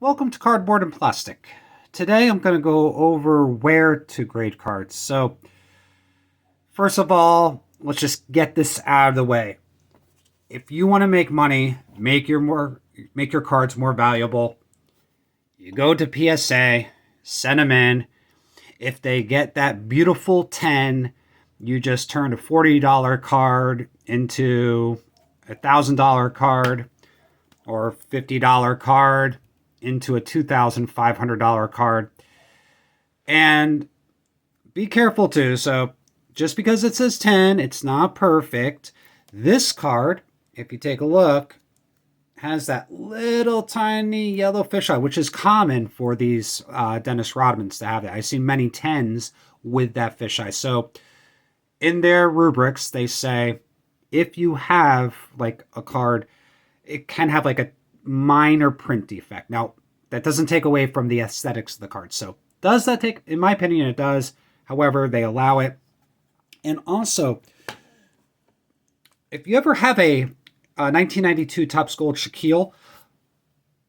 Welcome to Cardboard and Plastic. Today I'm going to go over where to grade cards. So, first of all, let's just get this out of the way. If you want to make money, make your cards more valuable, you go to PSA, send them in. If they get that beautiful 10, you just turn a $40 card into a $1,000 card or $50 card into a $2,500 card. And be careful too. So just because it says 10, it's not perfect. This card, if you take a look, has that little tiny yellow fisheye, which is common for these Dennis Rodmans to have that. I've seen many 10s with that fisheye. So in their rubrics, they say if you have like a card, it can have like a minor print defect. Now, that doesn't take away from the aesthetics of the card. So, does that take, in my opinion, it does. However, they allow it. And also, if you ever have a 1992 Topps Gold Shaquille,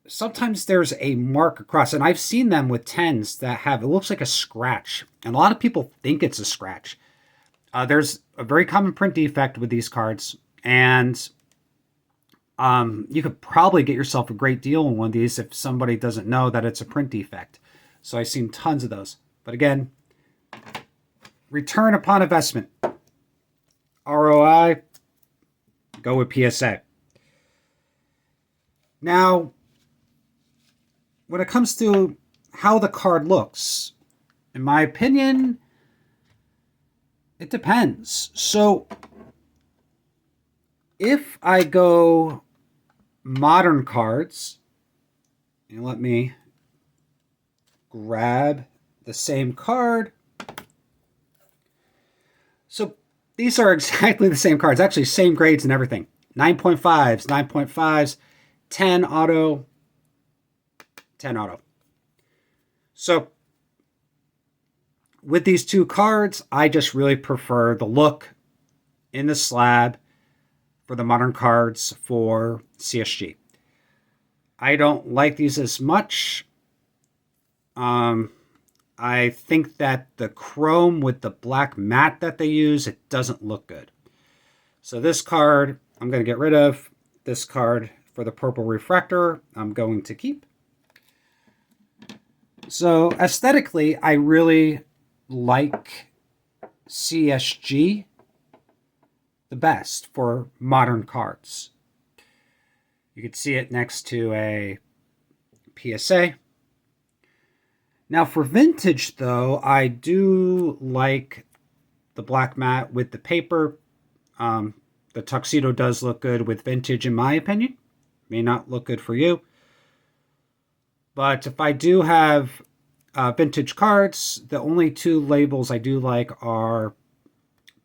sometimes there's a mark across, and I've seen them with 10s that have, it looks like a scratch. And a lot of people think it's a scratch. There's a very common print defect with these cards, and you could probably get yourself a great deal on one of these if somebody doesn't know that it's a print defect. So I've seen tons of those. But again, return upon investment. ROI, go with PSA. Now, when it comes to how the card looks, in my opinion, it depends. So if I go modern cards, and let me grab the same card. So these are exactly the same cards, actually same grades and everything. 9.5s, 9.5s, 10 auto, 10 auto. So with these two cards, I just really prefer the look in the slab for the modern cards for CSG. I don't like these as much. I think that the chrome with the black matte that they use, it doesn't look good. So this card, I'm going to get rid of. This card for the purple refractor, I'm going to keep. So aesthetically, I really like CSG the best for modern cards. You can see it next to a PSA. Now for vintage though, I do like the black matte with the paper. The tuxedo does look good with vintage in my opinion. May not look good for you. But if I do have vintage cards, the only two labels I do like are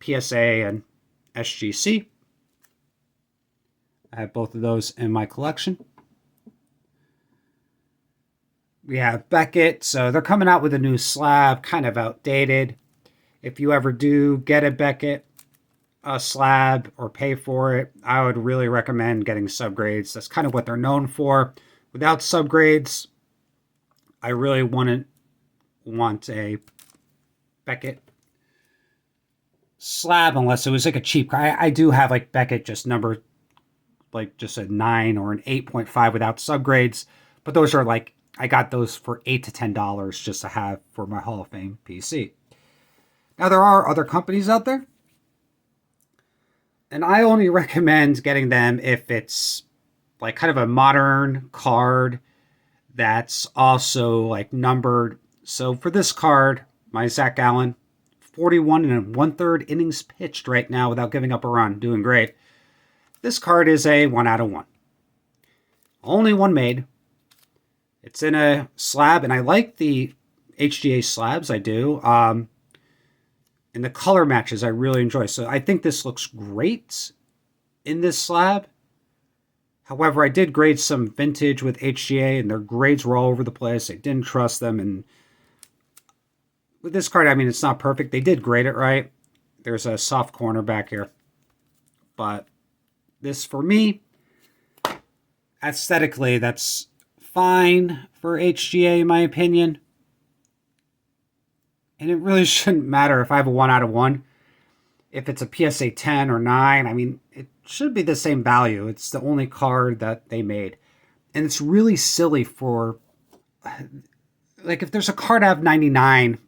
PSA and SGC. I have both of those in my collection. We have Beckett, so they're coming out with a new slab, kind of outdated. If you ever do get a Beckett a slab or pay for it, I would really recommend getting subgrades. That's kind of what they're known for. Without subgrades, I really wouldn't want a Beckett slab unless it was like a cheap car. I do have like Beckett just number like just a 9 or an 8.5 without subgrades, but those are like I got those for $8 to $10 just to have for my Hall of Fame PC. Now there are other companies out there, and I only recommend getting them if it's like kind of a modern card that's also like numbered. So for this card, my Zach Allen, 41 and 1/3 innings pitched right now without giving up a run. Doing great. This card is a 1 out of 1. Only one made. It's in a slab, and I like the HGA slabs. I do. And the color matches I really enjoy. So I think this looks great in this slab. However, I did grade some vintage with HGA, and their grades were all over the place. I didn't trust them, and with this card, I mean, it's not perfect. They did grade it right. There's a soft corner back here. But this, for me, aesthetically, that's fine for HGA in my opinion. And it really shouldn't matter if I have a 1 out of 1. If it's a PSA 10 or 9, I mean, it should be the same value. It's the only card that they made. And it's really silly for, like, if there's a card out of 99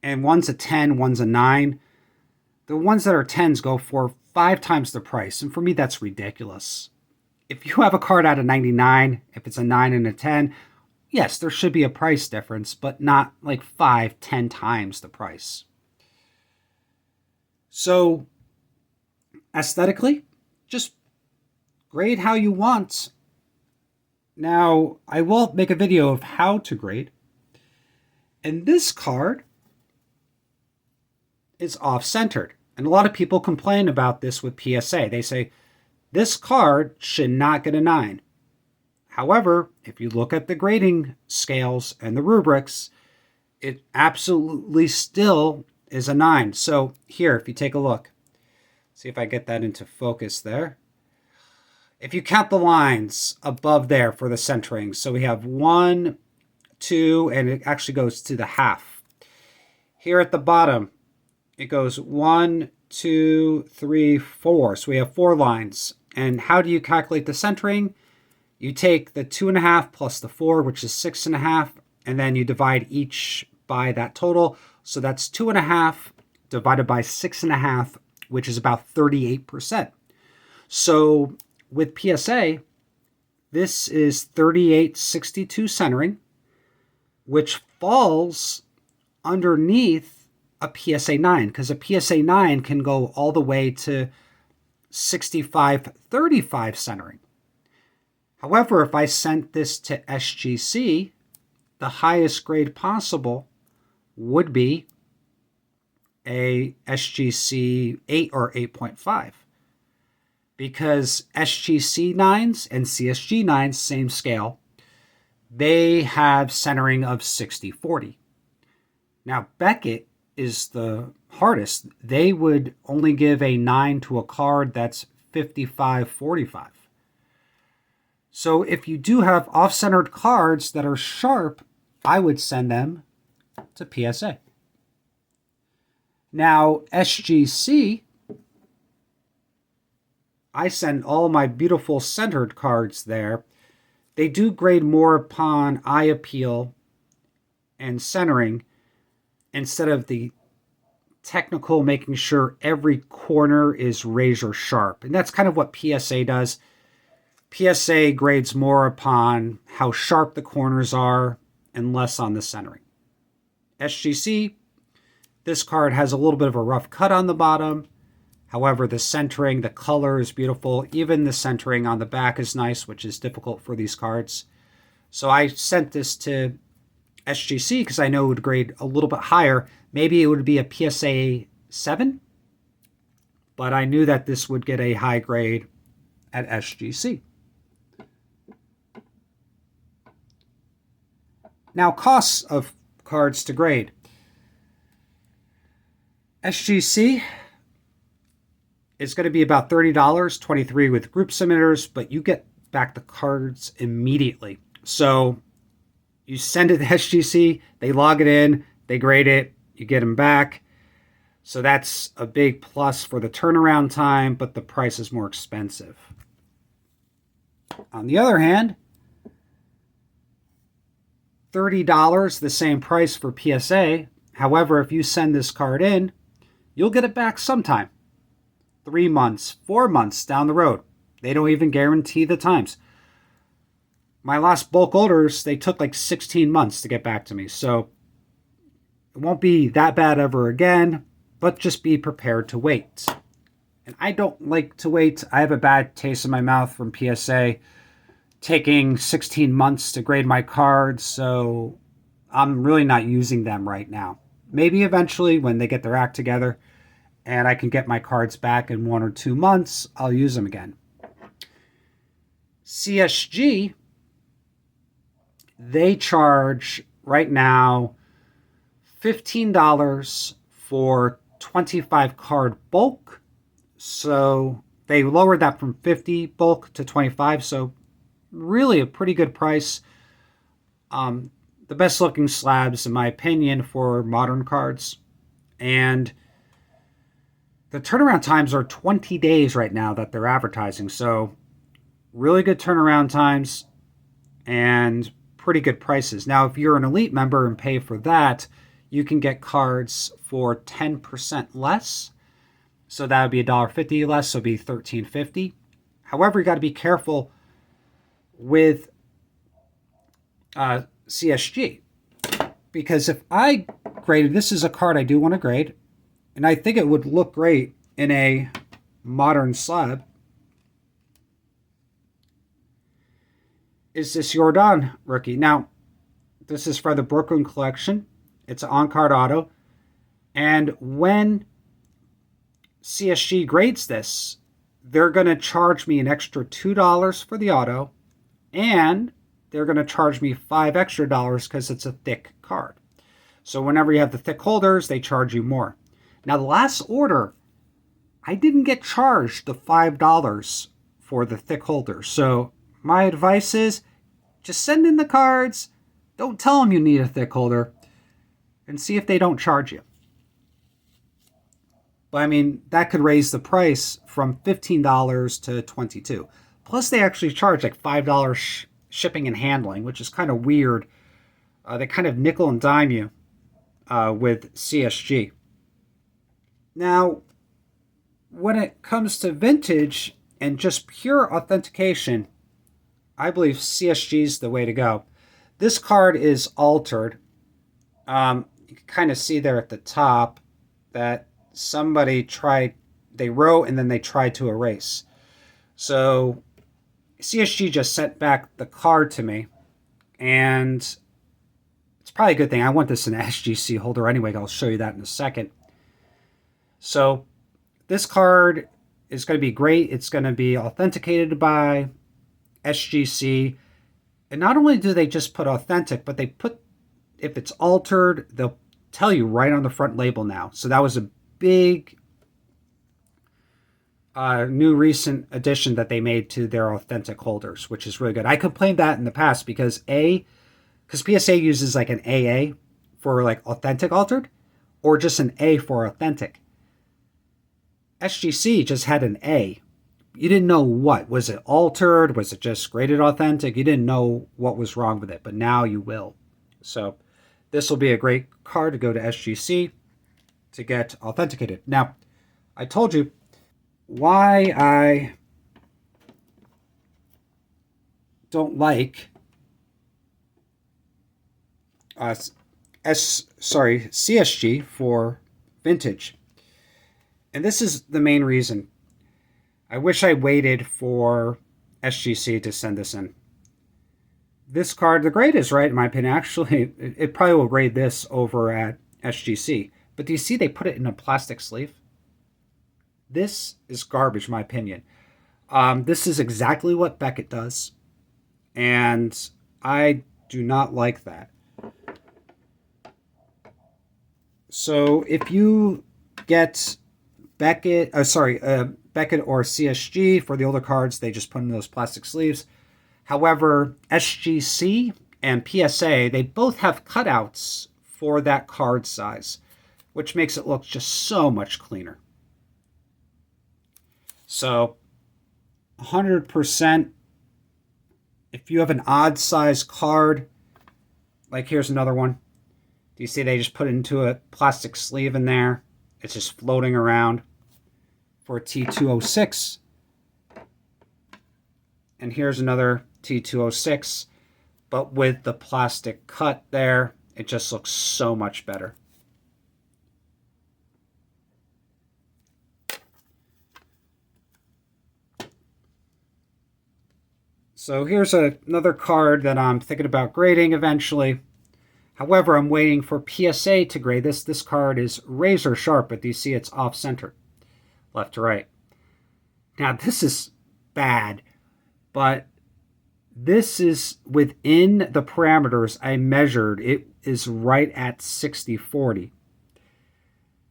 and one's a 10, one's a 9, the ones that are 10s go for 5 times the price. And for me, that's ridiculous. If you have a card out of 99, if it's a 9 and a 10, yes, there should be a price difference, but not like 5, 10 times the price. So, aesthetically, just grade how you want. Now, I will make a video of how to grade. And this card is off-centered. And a lot of people complain about this with PSA. They say, this card should not get a 9. However, if you look at the grading scales and the rubrics, it absolutely still is a 9. So here, if you take a look, see if I get that into focus there. If you count the lines above there for the centering, so we have 1, 2, and it actually goes to the half. Here at the bottom, it goes 1, 2, 3, 4. So we have 4 lines. And how do you calculate the centering? You take the 2.5 plus the 4, which is 6.5, and then you divide each by that total. So that's 2.5 divided by 6.5, which is about 38%. So with PSA, this is 3862 centering, which falls underneath a PSA 9, because a PSA 9 can go all the way to 6535 centering. However, if I sent this to SGC, the highest grade possible would be a SGC 8 or 8.5. Because SGC 9s and CSG 9s, same scale, they have centering of 60-40. Now, Beckett is the hardest. They would only give a 9 to a card that's 55-45. So if you do have off-centered cards that are sharp, I would send them to PSA. Now, SGC, I send all my beautiful centered cards there. They do grade more upon eye appeal and centering instead of the technical making sure every corner is razor sharp. And that's kind of what PSA does. PSA grades more upon how sharp the corners are and less on the centering. SGC, this card has a little bit of a rough cut on the bottom. However, the centering, the color is beautiful. Even the centering on the back is nice, which is difficult for these cards. So I sent this to SGC because I know it would grade a little bit higher. Maybe it would be a PSA 7, but I knew that this would get a high grade at SGC. Now, costs of cards to grade. SGC is going to be about $30, $23 with group submitters, but you get back the cards immediately. So you send it to SGC, they log it in, they grade it, you get them back. So that's a big plus for the turnaround time, but the price is more expensive. On the other hand, $30, the same price for PSA. However, if you send this card in, you'll get it back sometime. 3 months, 4 months down the road. They don't even guarantee the times. My last bulk orders, they took like 16 months to get back to me. So it won't be that bad ever again, but just be prepared to wait. And I don't like to wait. I have a bad taste in my mouth from PSA taking 16 months to grade my cards, so I'm really not using them right now. Maybe eventually when they get their act together and I can get my cards back in 1 or 2 months, I'll use them again. CSG, they charge right now $15 for 25 card bulk. So they lowered that from 50 bulk to 25. So really a pretty good price the best looking slabs, in my opinion, for modern cards. And the turnaround times are 20 days right now that they're advertising. So really good turnaround times and pretty good prices. Now, if you're an elite member and pay for that, you can get cards for 10% less. So that would be $1.50 less, so it'd be $13.50. However, you got to be careful with CSG, because if I graded, this is a card I do want to grade, and I think it would look great in a modern slab. Is this Jordan rookie? Now, this is for the Brooklyn collection. It's an on-card auto. And when CSG grades this, they're going to charge me an extra $2 for the auto, and they're going to charge me $5 extra because it's a thick card. So whenever you have the thick holders, they charge you more. Now, the last order, I didn't get charged the $5 for the thick holders. So my advice is just send in the cards. Don't tell them you need a thick holder, and see if they don't charge you. But I mean, that could raise the price from $15 to $22. Plus, they actually charge like $5 shipping and handling, which is kind of weird. They kind of nickel and dime you with CSG. Now, when it comes to vintage and just pure authentication, I believe CSG is the way to go. This card is altered. You can kind of see there at the top that somebody they wrote and then they tried to erase. So CSG just sent back the card to me, and it's probably a good thing. I want this in an SGC holder anyway. I'll show you that in a second. So this card is going to be great. It's going to be authenticated by SGC. And not only do they just put authentic, but they put, if it's altered, they'll tell you right on the front label now. So that was a big new recent addition that they made to their authentic holders, which is really good. I complained that in the past because PSA uses like an AA for like authentic altered, or just an A for authentic. SGC just had an A. You didn't know what. Was it altered? Was it just graded authentic? You didn't know what was wrong with it, but now you will. So this will be a great card to go to SGC to get authenticated. Now, I told you why I don't like CSG for vintage. And this is the main reason. I wish I waited for SGC to send this in. This card, the grade is right, in my opinion. Actually, it probably will grade this over at SGC. But do you see they put it in a plastic sleeve? This is garbage, in my opinion. This is exactly what Beckett does. And I do not like that. So if you get Beckett or CSG for the older cards, they just put in those plastic sleeves. However, SGC and PSA, they both have cutouts for that card size, which makes it look just so much cleaner. So 100%, if you have an odd size card, like here's another one. Do you see they just put it into a plastic sleeve in there? It's just floating around for a T206. And here's another T206, but with the plastic cut there, it just looks so much better. So here's another card that I'm thinking about grading eventually. However, I'm waiting for PSA to grade this. This card is razor sharp, but do you see it's off-center, left to right. Now, this is bad, but this is within the parameters I measured. It is right at 60/40.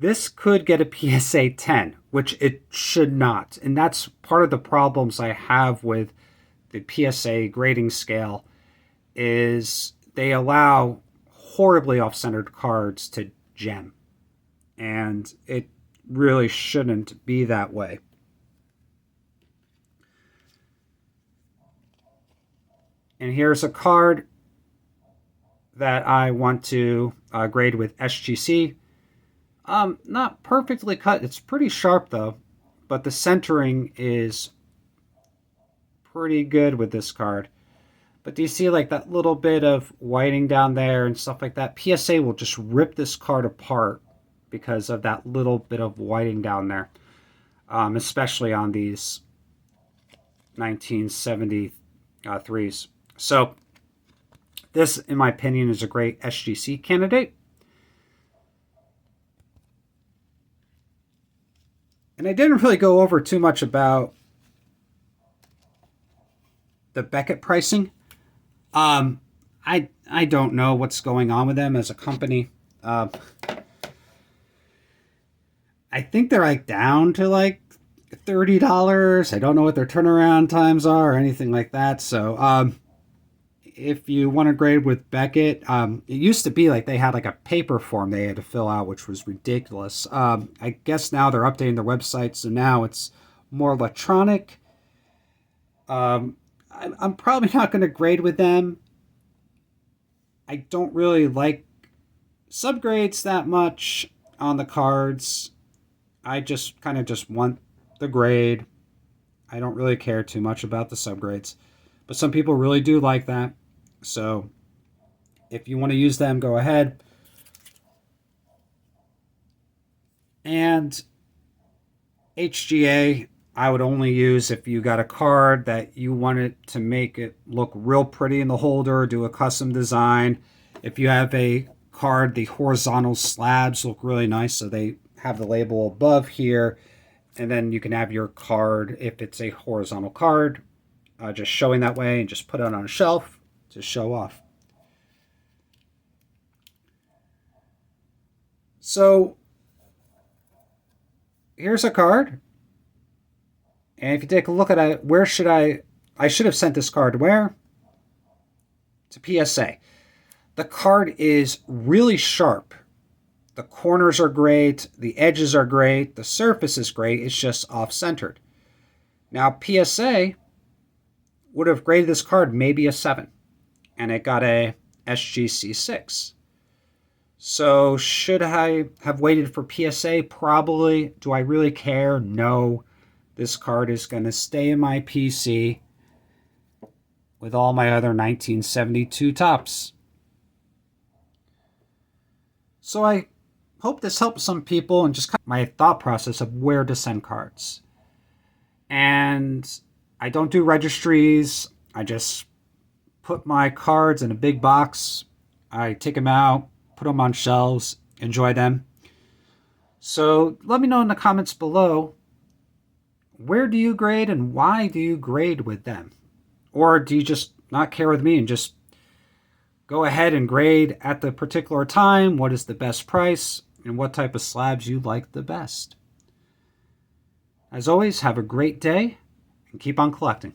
This could get a PSA 10, which it should not. And that's part of the problems I have with the PSA grading scale, is they allow horribly off-centered cards to gem. And it really shouldn't be that way. And here's a card that I want to grade with SGC. Not perfectly cut. It's pretty sharp though, but the centering is pretty good with this card. But do you see like that little bit of whiting down there and stuff like that? PSA will just rip this card apart because of that little bit of whiting down there, especially on these 1973s. So this, in my opinion, is a great SGC candidate. And I didn't really go over too much about the Beckett pricing. I don't know what's going on with them as a company. I think they're like down to like $30. I don't know what their turnaround times are or anything like that. So if you want to grade with Beckett, it used to be like they had like a paper form they had to fill out, which was ridiculous. I guess now they're updating their website, so now it's more electronic. I'm probably not going to grade with them. I don't really like subgrades that much on the cards. I just kind of just want the grade. I don't really care too much about the subgrades. But some people really do like that. So if you want to use them, go ahead. And HGA, I would only use if you got a card that you wanted to make it look real pretty in the holder, do a custom design. If you have a card, the horizontal slabs look really nice, so they have the label above here. And then you can have your card, if it's a horizontal card, just showing that way, and just put it on a shelf to show off. So here's a card. And if you take a look at it, where should I should have sent this card where? To PSA. The card is really sharp. The corners are great. The edges are great. The surface is great. It's just off-centered. Now, PSA would have graded this card maybe a 7. And it got a SGC 6. So should I have waited for PSA? Probably. Do I really care? No. This card is going to stay in my PC with all my other 1972 tops. So I hope this helps some people and just kind of my thought process of where to send cards. And I don't do registries. I just put my cards in a big box. I take them out, put them on shelves, enjoy them. So let me know in the comments below, where do you grade and why do you grade with them? Or do you just not care with me and just go ahead and grade at the particular time? What is the best price and what type of slabs you like the best? As always, have a great day and keep on collecting.